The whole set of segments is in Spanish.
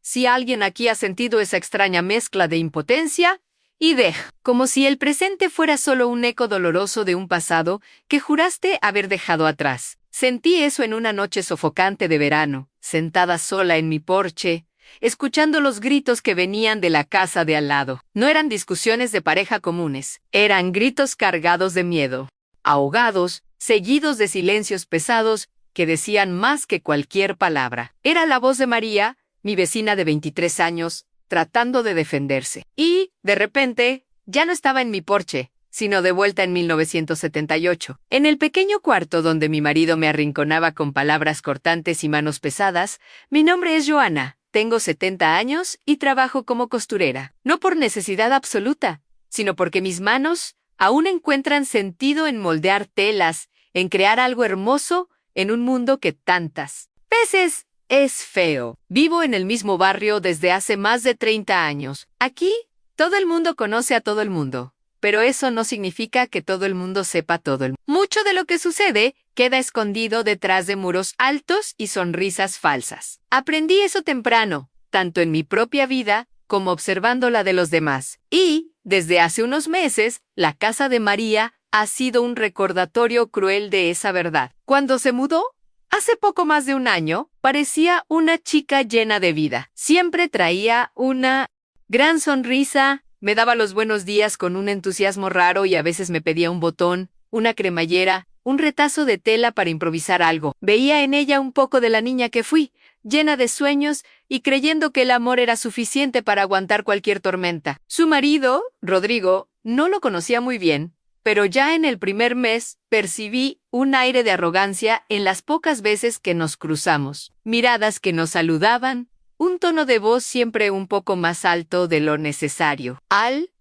si alguien aquí ha sentido esa extraña mezcla de impotencia y como si el presente fuera solo un eco doloroso de un pasado que juraste haber dejado atrás. Sentí eso en una noche sofocante de verano, sentada sola en mi porche, escuchando los gritos que venían de la casa de al lado. No eran discusiones de pareja comunes, eran gritos cargados de miedo, ahogados, seguidos de silencios pesados que decían más que cualquier palabra. Era la voz de María, mi vecina de 23 años, tratando de defenderse. Y, de repente, ya no estaba en mi porche, sino de vuelta en 1978. En el pequeño cuarto donde mi marido me arrinconaba con palabras cortantes y manos pesadas. Mi nombre es Joana, tengo 70 años y trabajo como costurera. No por necesidad absoluta, sino porque mis manos aún encuentran sentido en moldear telas, en crear algo hermoso en un mundo que tantas veces es feo. Vivo en el mismo barrio desde hace más de 30 años. Aquí, todo el mundo conoce a todo el mundo. Pero eso no significa que todo el mundo sepa todo el mundo. Mucho de lo que sucede queda escondido detrás de muros altos y sonrisas falsas. Aprendí eso temprano, tanto en mi propia vida como observando la de los demás. Y, desde hace unos meses, la casa de María ha sido un recordatorio cruel de esa verdad. Cuando se mudó, hace poco más de un año, parecía una chica llena de vida. Siempre traía una gran sonrisa, me daba los buenos días con un entusiasmo raro y a veces me pedía un botón, una cremallera, un retazo de tela para improvisar algo. Veía en ella un poco de la niña que fui, llena de sueños y creyendo que el amor era suficiente para aguantar cualquier tormenta. Su marido, Rodrigo, no lo conocía muy bien, pero ya en el primer mes percibí un aire de arrogancia en las pocas veces que nos cruzamos. Miradas que nos saludaban, un tono de voz siempre un poco más alto de lo necesario. Al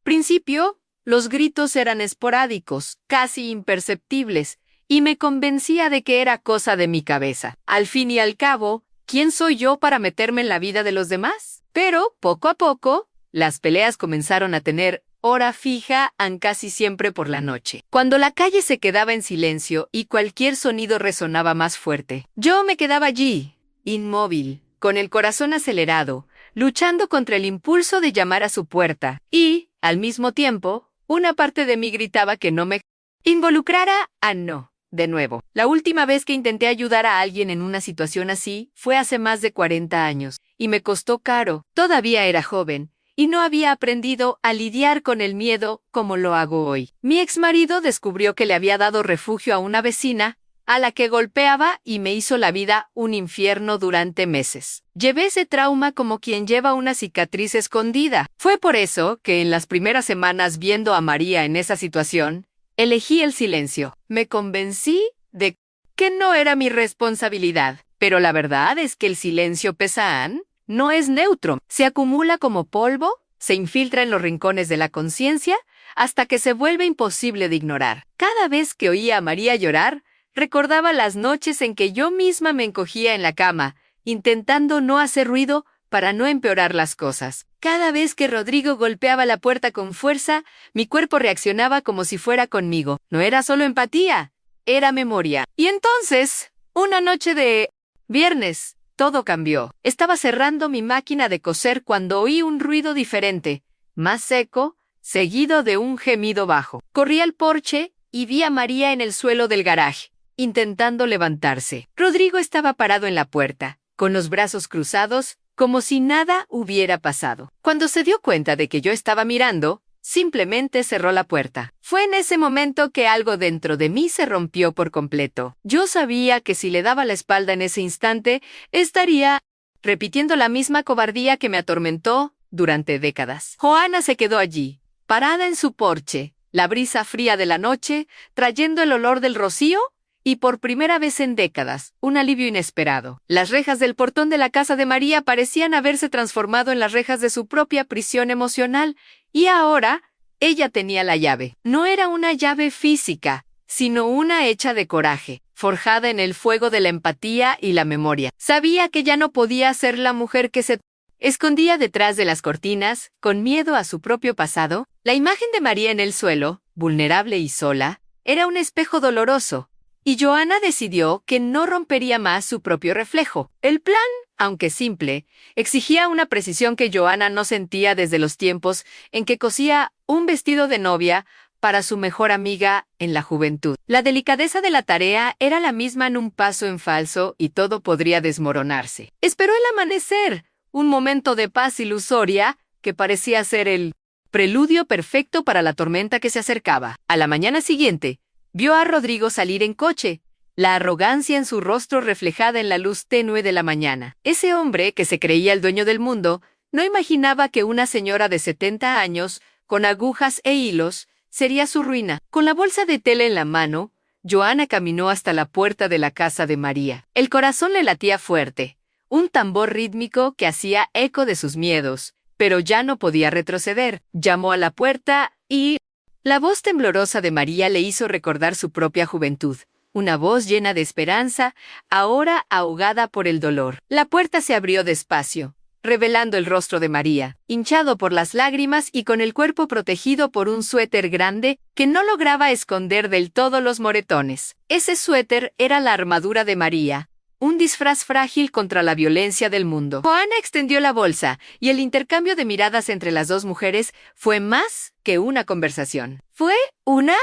principio, los gritos eran esporádicos, casi imperceptibles, y me convencía de que era cosa de mi cabeza. Al fin y al cabo, ¿quién soy yo para meterme en la vida de los demás? Pero, poco a poco, las peleas comenzaron a tener hora fija, casi siempre por la noche. Cuando la calle se quedaba en silencio y cualquier sonido resonaba más fuerte, yo me quedaba allí, inmóvil, con el corazón acelerado, luchando contra el impulso de llamar a su puerta. Y, al mismo tiempo, una parte de mí gritaba que no me involucrara. No. De nuevo, la última vez que intenté ayudar a alguien en una situación así fue hace más de 40 años, y me costó caro. Todavía era joven, y no había aprendido a lidiar con el miedo como lo hago hoy. Mi exmarido descubrió que le había dado refugio a una vecina, a la que golpeaba y me hizo la vida un infierno durante meses. Llevé ese trauma como quien lleva una cicatriz escondida. Fue por eso que en las primeras semanas viendo a María en esa situación, elegí el silencio. Me convencí de que no era mi responsabilidad. Pero la verdad es que el silencio pesán no es neutro. Se acumula como polvo, se infiltra en los rincones de la conciencia, hasta que se vuelve imposible de ignorar. Cada vez que oía a María llorar, recordaba las noches en que yo misma me encogía en la cama, intentando no hacer ruido para no empeorar las cosas. Cada vez que Rodrigo golpeaba la puerta con fuerza, mi cuerpo reaccionaba como si fuera conmigo. No era solo empatía, era memoria. Y entonces, una noche de viernes, todo cambió. Estaba cerrando mi máquina de coser cuando oí un ruido diferente, más seco, seguido de un gemido bajo. Corrí al porche y vi a María en el suelo del garaje, intentando levantarse. Rodrigo estaba parado en la puerta, con los brazos cruzados, como si nada hubiera pasado. Cuando se dio cuenta de que yo estaba mirando, simplemente cerró la puerta. Fue en ese momento que algo dentro de mí se rompió por completo. Yo sabía que si le daba la espalda en ese instante, estaría repitiendo la misma cobardía que me atormentó durante décadas. Joana se quedó allí, parada en su porche, la brisa fría de la noche, trayendo el olor del rocío, y por primera vez en décadas, un alivio inesperado. Las rejas del portón de la casa de María parecían haberse transformado en las rejas de su propia prisión emocional, y ahora ella tenía la llave. No era una llave física, sino una hecha de coraje, forjada en el fuego de la empatía y la memoria. Sabía que ya no podía ser la mujer que se escondía detrás de las cortinas, con miedo a su propio pasado. La imagen de María en el suelo, vulnerable y sola, era un espejo doloroso, y Joana decidió que no rompería más su propio reflejo. El plan aunque simple, exigía una precisión que Joanna no sentía desde los tiempos en que cosía un vestido de novia para su mejor amiga en la juventud. La delicadeza de la tarea era la misma en un paso en falso y todo podría desmoronarse. Esperó el amanecer, un momento de paz ilusoria que parecía ser el preludio perfecto para la tormenta que se acercaba. A la mañana siguiente, vio a Rodrigo salir en coche, la arrogancia en su rostro reflejada en la luz tenue de la mañana. Ese hombre, que se creía el dueño del mundo, no imaginaba que una señora de 70 años, con agujas e hilos, sería su ruina. Con la bolsa de tela en la mano, Joanna caminó hasta la puerta de la casa de María. El corazón le latía fuerte, un tambor rítmico que hacía eco de sus miedos, pero ya no podía retroceder. Llamó a la puerta y la voz temblorosa de María le hizo recordar su propia juventud. Una voz llena de esperanza, ahora ahogada por el dolor. La puerta se abrió despacio, revelando el rostro de María, hinchado por las lágrimas y con el cuerpo protegido por un suéter grande que no lograba esconder del todo los moretones. Ese suéter era la armadura de María, un disfraz frágil contra la violencia del mundo. Joanna extendió la bolsa, y el intercambio de miradas entre las dos mujeres fue más que una conversación. Fue una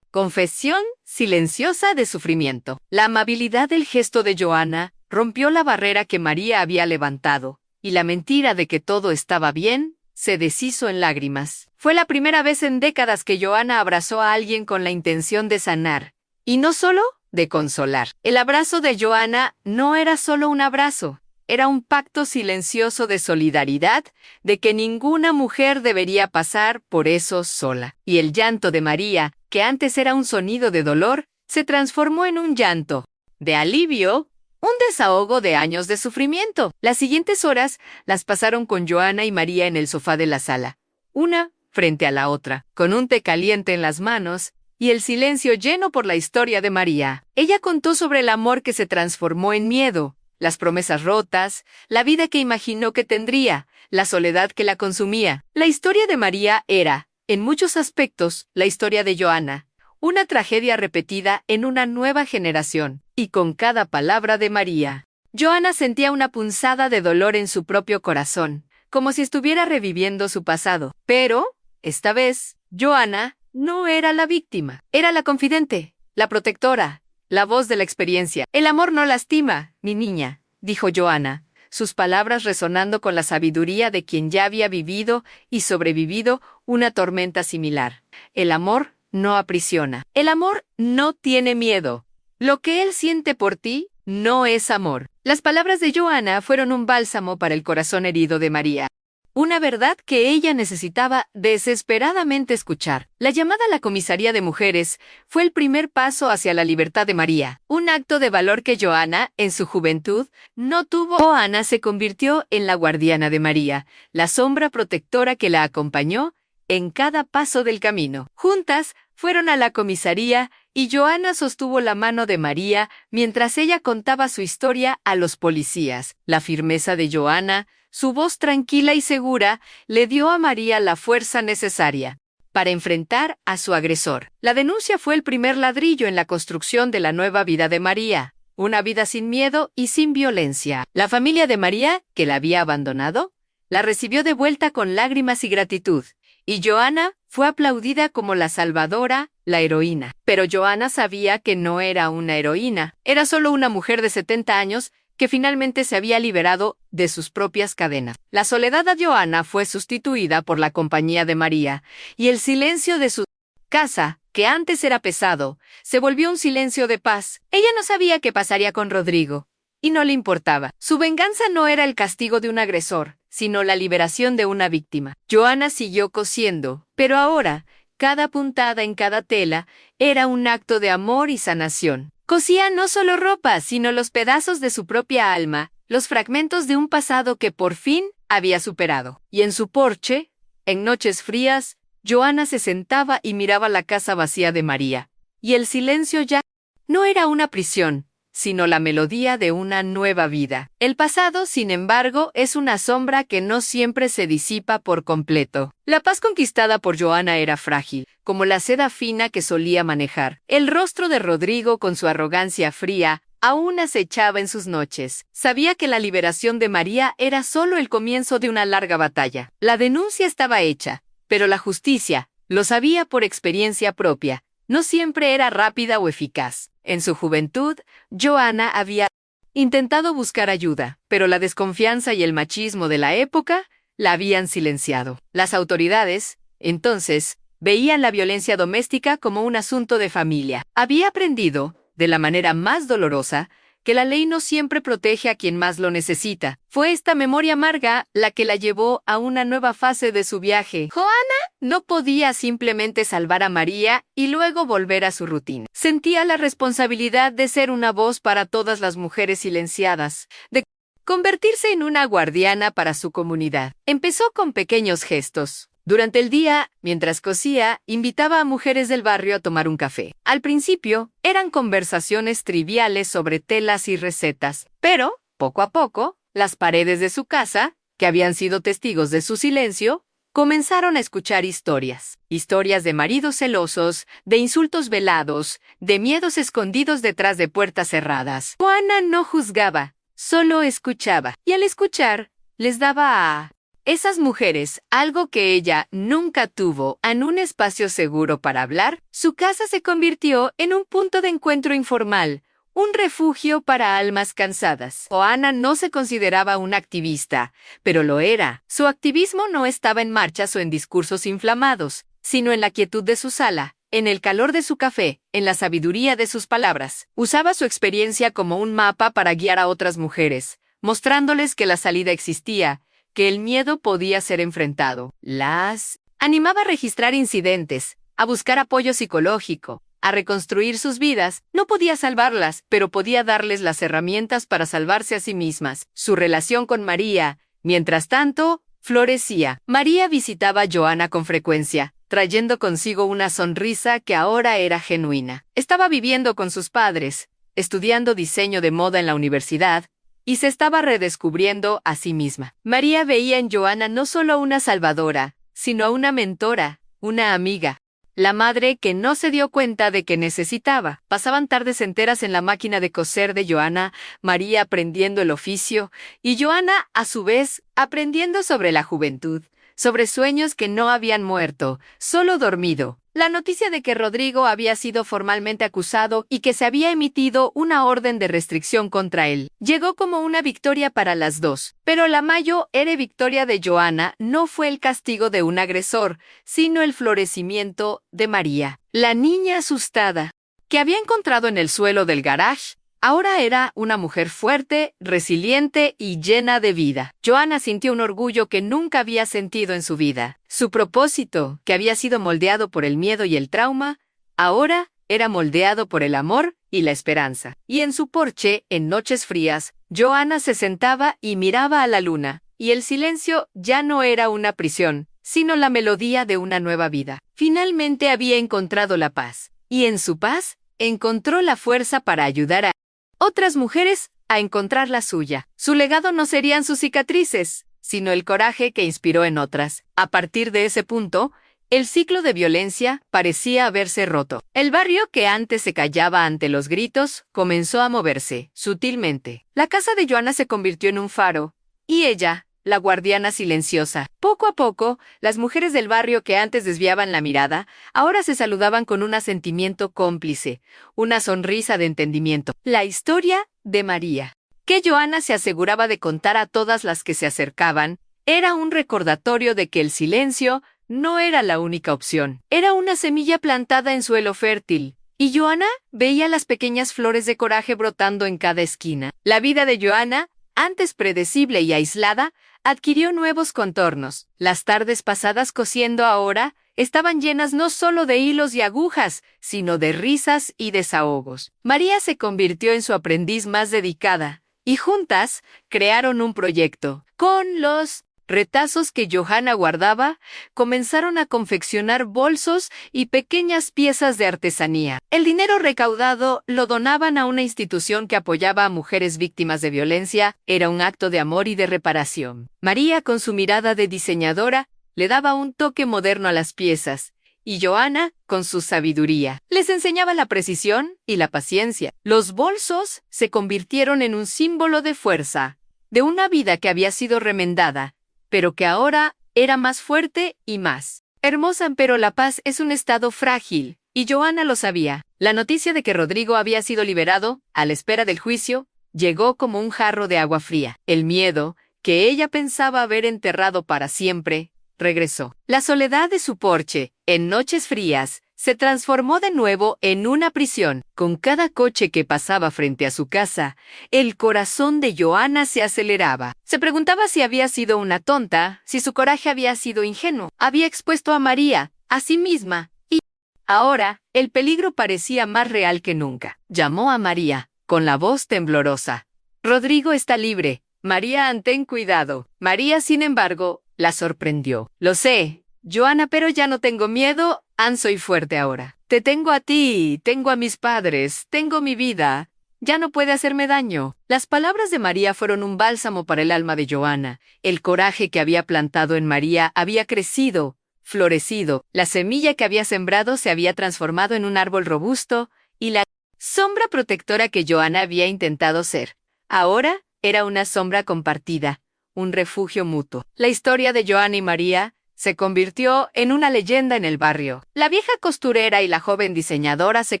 confesión silenciosa de sufrimiento. La amabilidad del gesto de Joanna rompió la barrera que María había levantado, y la mentira de que todo estaba bien se deshizo en lágrimas. Fue la primera vez en décadas que Joanna abrazó a alguien con la intención de sanar, y no solo de consolar. El abrazo de Joanna no era solo un abrazo, era un pacto silencioso de solidaridad, de que ninguna mujer debería pasar por eso sola. Y el llanto de María, que antes era un sonido de dolor, se transformó en un llanto de alivio, un desahogo de años de sufrimiento. Las siguientes horas las pasaron con Joanna y María en el sofá de la sala, una frente a la otra, con un té caliente en las manos y el silencio lleno por la historia de María. Ella contó sobre el amor que se transformó en miedo, las promesas rotas, la vida que imaginó que tendría, la soledad que la consumía. La historia de María era, en muchos aspectos, la historia de Joanna, una tragedia repetida en una nueva generación. Y con cada palabra de María, Joanna sentía una punzada de dolor en su propio corazón, como si estuviera reviviendo su pasado. Pero, esta vez, Joanna no era la víctima, era la confidente, la protectora, la voz de la experiencia. El amor no lastima, mi niña, dijo Joanna, sus palabras resonando con la sabiduría de quien ya había vivido y sobrevivido una tormenta similar. El amor no aprisiona. El amor no tiene miedo. Lo que él siente por ti no es amor. Las palabras de Joanna fueron un bálsamo para el corazón herido de María. Una verdad que ella necesitaba desesperadamente escuchar. La llamada a la comisaría de mujeres fue el primer paso hacia la libertad de María, un acto de valor que Joanna, en su juventud, no tuvo. Joanna se convirtió en la guardiana de María, la sombra protectora que la acompañó en cada paso del camino. Juntas fueron a la comisaría y Joanna sostuvo la mano de María mientras ella contaba su historia a los policías. La firmeza de Joanna, su voz tranquila y segura, le dio a María la fuerza necesaria para enfrentar a su agresor. La denuncia fue el primer ladrillo en la construcción de la nueva vida de María, una vida sin miedo y sin violencia. La familia de María, que la había abandonado, la recibió de vuelta con lágrimas y gratitud, y Joanna fue aplaudida como la salvadora, la heroína. Pero Joanna sabía que no era una heroína, era solo una mujer de 70 años que finalmente se había liberado de sus propias cadenas. La soledad de Joanna fue sustituida por la compañía de María, y el silencio de su casa, que antes era pesado, se volvió un silencio de paz. Ella no sabía qué pasaría con Rodrigo, y no le importaba. Su venganza no era el castigo de un agresor, sino la liberación de una víctima. Joanna siguió cosiendo, pero ahora, cada puntada en cada tela era un acto de amor y sanación. Cosía no solo ropa, sino los pedazos de su propia alma, los fragmentos de un pasado que por fin había superado. Y en su porche, en noches frías, Joanna se sentaba y miraba la casa vacía de María. Y el silencio ya no era una prisión, sino la melodía de una nueva vida. El pasado, sin embargo, es una sombra que no siempre se disipa por completo. La paz conquistada por Joanna era frágil, como la seda fina que solía manejar. El rostro de Rodrigo, con su arrogancia fría, aún acechaba en sus noches. Sabía que la liberación de María era solo el comienzo de una larga batalla. La denuncia estaba hecha, pero la justicia, lo sabía por experiencia propia, no siempre era rápida o eficaz. En su juventud, Joanna había intentado buscar ayuda, pero la desconfianza y el machismo de la época la habían silenciado. Las autoridades, entonces, veían la violencia doméstica como un asunto de familia. Había aprendido, de la manera más dolorosa, que la ley no siempre protege a quien más lo necesita. Fue esta memoria amarga la que la llevó a una nueva fase de su viaje. Joanna no podía simplemente salvar a María y luego volver a su rutina. Sentía la responsabilidad de ser una voz para todas las mujeres silenciadas, de convertirse en una guardiana para su comunidad. Empezó con pequeños gestos. Durante el día, mientras cosía, invitaba a mujeres del barrio a tomar un café. Al principio, eran conversaciones triviales sobre telas y recetas, pero, poco a poco, las paredes de su casa, que habían sido testigos de su silencio, comenzaron a escuchar historias. Historias de maridos celosos, de insultos velados, de miedos escondidos detrás de puertas cerradas. Joanna no juzgaba, solo escuchaba. Y al escuchar, les daba a esas mujeres algo que ella nunca tuvo, en un espacio seguro para hablar. Su casa se convirtió en un punto de encuentro informal, un refugio para almas cansadas. Joanna no se consideraba una activista, pero lo era. Su activismo no estaba en marchas o en discursos inflamados, sino en la quietud de su sala, en el calor de su café, en la sabiduría de sus palabras. Usaba su experiencia como un mapa para guiar a otras mujeres, mostrándoles que la salida existía, que el miedo podía ser enfrentado. Las animaba a registrar incidentes, a buscar apoyo psicológico, a reconstruir sus vidas. No podía salvarlas, pero podía darles las herramientas para salvarse a sí mismas. Su relación con María, mientras tanto, florecía. María visitaba a Joanna con frecuencia, trayendo consigo una sonrisa que ahora era genuina. Estaba viviendo con sus padres, estudiando diseño de moda en la universidad, y se estaba redescubriendo a sí misma. María veía en Joanna no solo una salvadora, sino a una mentora, una amiga, la madre que no se dio cuenta de que necesitaba. Pasaban tardes enteras en la máquina de coser de Joanna, María aprendiendo el oficio, y Joanna, a su vez, aprendiendo sobre la juventud, sobre sueños que no habían muerto, solo dormido. La noticia de que Rodrigo había sido formalmente acusado y que se había emitido una orden de restricción contra él llegó como una victoria para las dos. Pero la mayor victoria de Joanna no fue el castigo de un agresor, sino el florecimiento de María. La niña asustada, que había encontrado en el suelo del garage, ahora era una mujer fuerte, resiliente y llena de vida. Joanna sintió un orgullo que nunca había sentido en su vida. Su propósito, que había sido moldeado por el miedo y el trauma, ahora era moldeado por el amor y la esperanza. Y en su porche, en noches frías, Joanna se sentaba y miraba a la luna, y el silencio ya no era una prisión, sino la melodía de una nueva vida. Finalmente había encontrado la paz, y en su paz, encontró la fuerza para ayudar a otras mujeres a encontrar la suya. Su legado no serían sus cicatrices, sino el coraje que inspiró en otras. A partir de ese punto, el ciclo de violencia parecía haberse roto. El barrio que antes se callaba ante los gritos comenzó a moverse, sutilmente. La casa de Joanna se convirtió en un faro, y ella, la guardiana silenciosa. Poco a poco, las mujeres del barrio que antes desviaban la mirada, ahora se saludaban con un asentimiento cómplice, una sonrisa de entendimiento. La historia de María, que Joanna se aseguraba de contar a todas las que se acercaban, era un recordatorio de que el silencio no era la única opción. Era una semilla plantada en suelo fértil, y Joanna veía las pequeñas flores de coraje brotando en cada esquina. La vida de Joanna, antes predecible y aislada, adquirió nuevos contornos. Las tardes pasadas cosiendo ahora estaban llenas no solo de hilos y agujas, sino de risas y desahogos. María se convirtió en su aprendiz más dedicada, y juntas crearon un proyecto. Con los retazos que Joanna guardaba, comenzaron a confeccionar bolsos y pequeñas piezas de artesanía. El dinero recaudado lo donaban a una institución que apoyaba a mujeres víctimas de violencia. Era un acto de amor y de reparación. María, con su mirada de diseñadora, le daba un toque moderno a las piezas, y Johanna, con su sabiduría, les enseñaba la precisión y la paciencia. Los bolsos se convirtieron en un símbolo de fuerza, de una vida que había sido remendada, pero que ahora era más fuerte y más hermosa. Pero la paz es un estado frágil, y Johanna lo sabía. La noticia de que Rodrigo había sido liberado, a la espera del juicio, llegó como un jarro de agua fría. El miedo, que ella pensaba haber enterrado para siempre, regresó. La soledad de su porche, en noches frías, se transformó de nuevo en una prisión. Con cada coche que pasaba frente a su casa, el corazón de Johanna se aceleraba. Se preguntaba si había sido una tonta, si su coraje había sido ingenuo. Había expuesto a María, a sí misma, y ahora el peligro parecía más real que nunca. Llamó a María, con la voz temblorosa. «Rodrigo está libre. María, ten cuidado». María, sin embargo, la sorprendió. «Lo sé, Johanna, pero ya no tengo miedo. Soy fuerte ahora. Te tengo a ti, tengo a mis padres, tengo mi vida. Ya no puede hacerme daño». Las palabras de María fueron un bálsamo para el alma de Johanna. El coraje que había plantado en María había crecido, florecido. La semilla que había sembrado se había transformado en un árbol robusto, y la sombra protectora que Johanna había intentado ser, ahora era una sombra compartida, un refugio mutuo. La historia de Johanna y María se convirtió en una leyenda en el barrio. La vieja costurera y la joven diseñadora se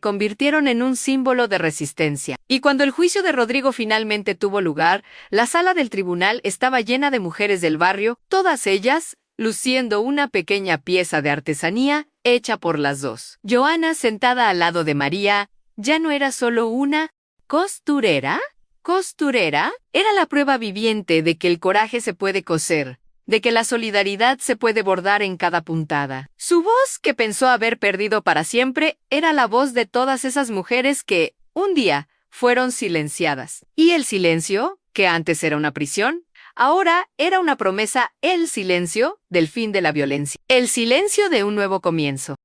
convirtieron en un símbolo de resistencia. Y cuando el juicio de Rodrigo finalmente tuvo lugar, la sala del tribunal estaba llena de mujeres del barrio, todas ellas luciendo una pequeña pieza de artesanía hecha por las dos. Johanna, sentada al lado de María, ya no era solo una costurera. ¿Costurera? Era la prueba viviente de que el coraje se puede coser, de que la solidaridad se puede bordar en cada puntada. Su voz, que pensó haber perdido para siempre, era la voz de todas esas mujeres que, un día, fueron silenciadas. Y el silencio, que antes era una prisión, ahora era una promesa. El silencio del fin de la violencia. El silencio de un nuevo comienzo.